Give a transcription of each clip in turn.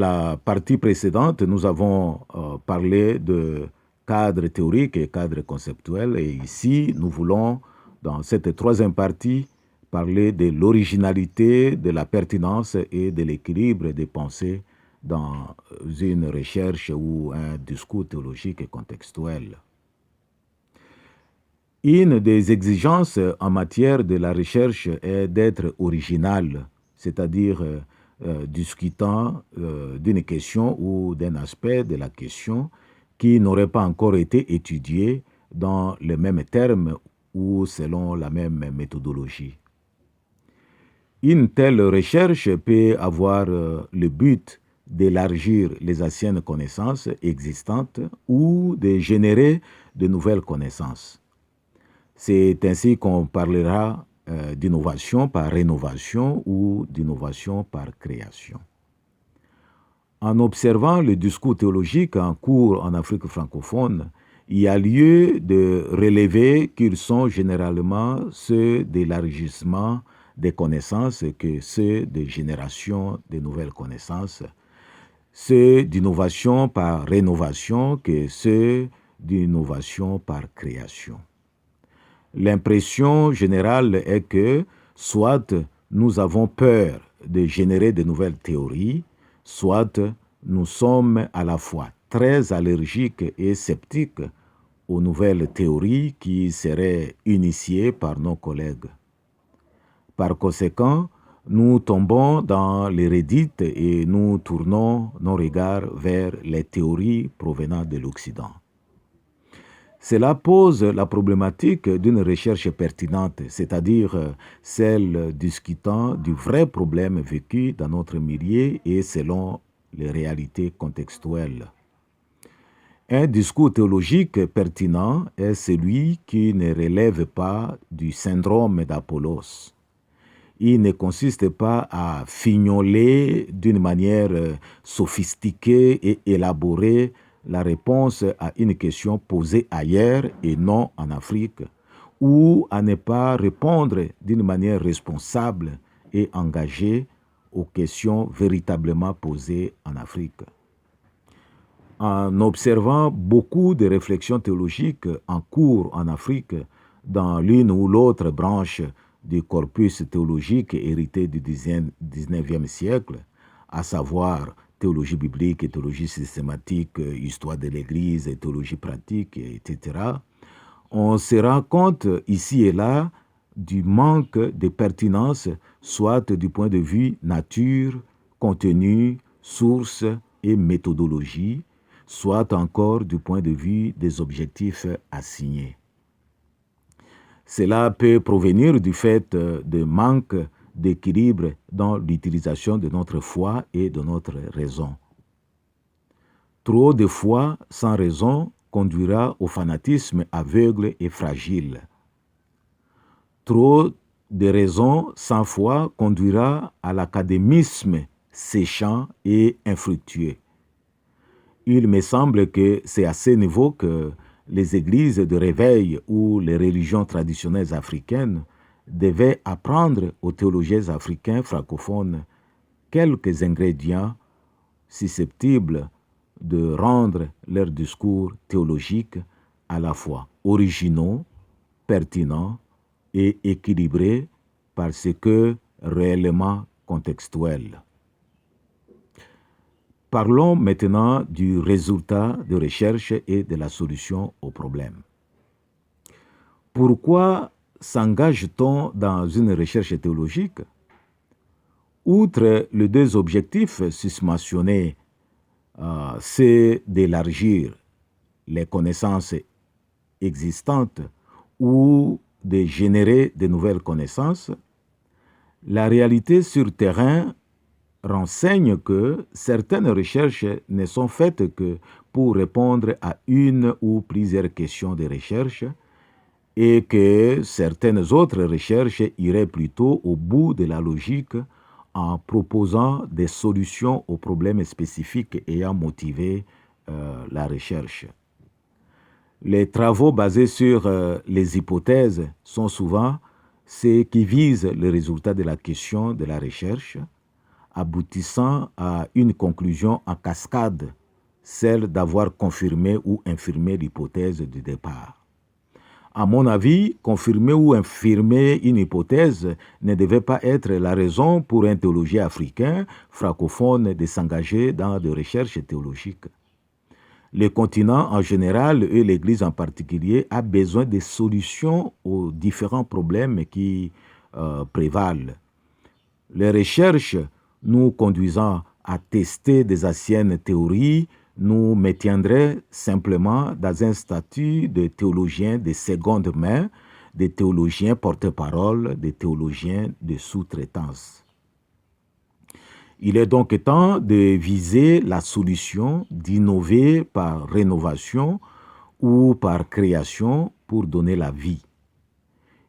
la partie précédente, nous avons parlé de cadre théorique et cadre conceptuel. Et ici, nous voulons, dans cette troisième partie, parler de l'originalité, de la pertinence et de l'équilibre des pensées dans une recherche ou un discours théologique et contextuel. Une des exigences en matière de la recherche est d'être original, c'est-à-dire discutant d'une question ou d'un aspect de la question qui n'aurait pas encore été étudié dans les mêmes termes ou selon la même méthodologie. Une telle recherche peut avoir le but d'élargir les anciennes connaissances existantes ou de générer de nouvelles connaissances. C'est ainsi qu'on parlera d'innovation par rénovation ou d'innovation par création. En observant le discours théologique en cours en Afrique francophone, il y a lieu de relever qu'ils sont généralement ceux d'élargissement des connaissances que ceux de génération de nouvelles connaissances, ceux d'innovation par rénovation que ceux d'innovation par création. L'impression générale est que soit nous avons peur de générer de nouvelles théories, soit nous sommes à la fois très allergiques et sceptiques aux nouvelles théories qui seraient initiées par nos collègues. Par conséquent, nous tombons dans les redites et nous tournons nos regards vers les théories provenant de l'Occident. Cela pose la problématique d'une recherche pertinente, c'est-à-dire celle discutant du vrai problème vécu dans notre milieu et selon les réalités contextuelles. Un discours théologique pertinent est celui qui ne relève pas du syndrome d'Apollos. Il ne consiste pas à fignoler d'une manière sophistiquée et élaborée la réponse à une question posée ailleurs et non en Afrique, ou à ne pas répondre d'une manière responsable et engagée aux questions véritablement posées en Afrique. En observant beaucoup de réflexions théologiques en cours en Afrique, dans l'une ou l'autre branche du corpus théologique hérité du XIXe siècle, à savoir théologie biblique, théologie systématique, histoire de l'Église, théologie pratique, etc., on se rend compte ici et là du manque de pertinence, soit du point de vue nature, contenu, source et méthodologie, soit encore du point de vue des objectifs assignés. Cela peut provenir du fait de manque d'équilibre dans l'utilisation de notre foi et de notre raison. Trop de foi sans raison conduira au fanatisme aveugle et fragile. Trop de raison sans foi conduira à l'académisme séchant et infructueux. Il me semble que c'est à ce niveau que les églises de réveil ou les religions traditionnelles africaines devaient apprendre aux théologiens africains francophones quelques ingrédients susceptibles de rendre leur discours théologique à la fois originaux, pertinents et équilibrés parce que réellement contextuels. Parlons maintenant du résultat de recherche et de la solution au problème. Pourquoi s'engage-t-on dans une recherche théologique? Outre les deux objectifs susmentionnés, c'est d'élargir les connaissances existantes ou de générer de nouvelles connaissances, la réalité sur terrain renseigne que certaines recherches ne sont faites que pour répondre à une ou plusieurs questions de recherche et que certaines autres recherches iraient plutôt au bout de la logique en proposant des solutions aux problèmes spécifiques ayant motivé la recherche. Les travaux basés sur les hypothèses sont souvent ceux qui visent le résultat de la question de la recherche, aboutissant à une conclusion en cascade, celle d'avoir confirmé ou infirmé l'hypothèse du départ. À mon avis, confirmer ou infirmer une hypothèse ne devait pas être la raison pour un théologien africain francophone de s'engager dans des recherches théologiques. Le continent en général et l'Église en particulier a besoin de solutions aux différents problèmes qui prévalent. Les recherches nous conduisant à tester des anciennes théories nous maintiendraient simplement dans un statut de théologiens de seconde main, de théologiens porte-parole, de théologiens de sous-traitance. Il est donc temps de viser la solution, d'innover par rénovation ou par création pour donner la vie.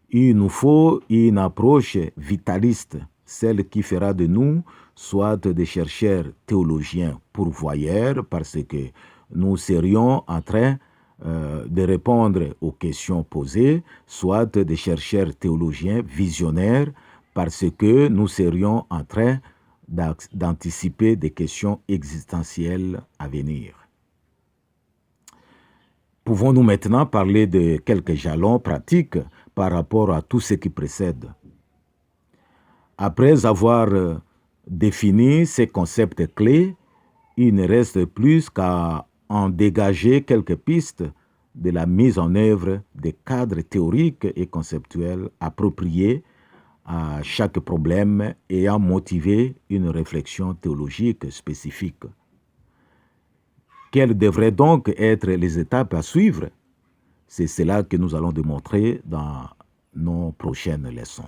Il nous faut une approche vitaliste, celle qui fera de nous soit des chercheurs théologiens pourvoyeurs, parce que nous serions en train de répondre aux questions posées, soit des chercheurs théologiens visionnaires, parce que nous serions en train d'anticiper des questions existentielles à venir. Pouvons-nous maintenant parler de quelques jalons pratiques par rapport à tout ce qui précède? Après avoir défini ces concepts clés, il ne reste plus qu'à en dégager quelques pistes de la mise en œuvre des cadres théoriques et conceptuels appropriés à chaque problème ayant motivé une réflexion théologique spécifique. Quelles devraient donc être les étapes à suivre? C'est cela que nous allons démontrer dans nos prochaines leçons.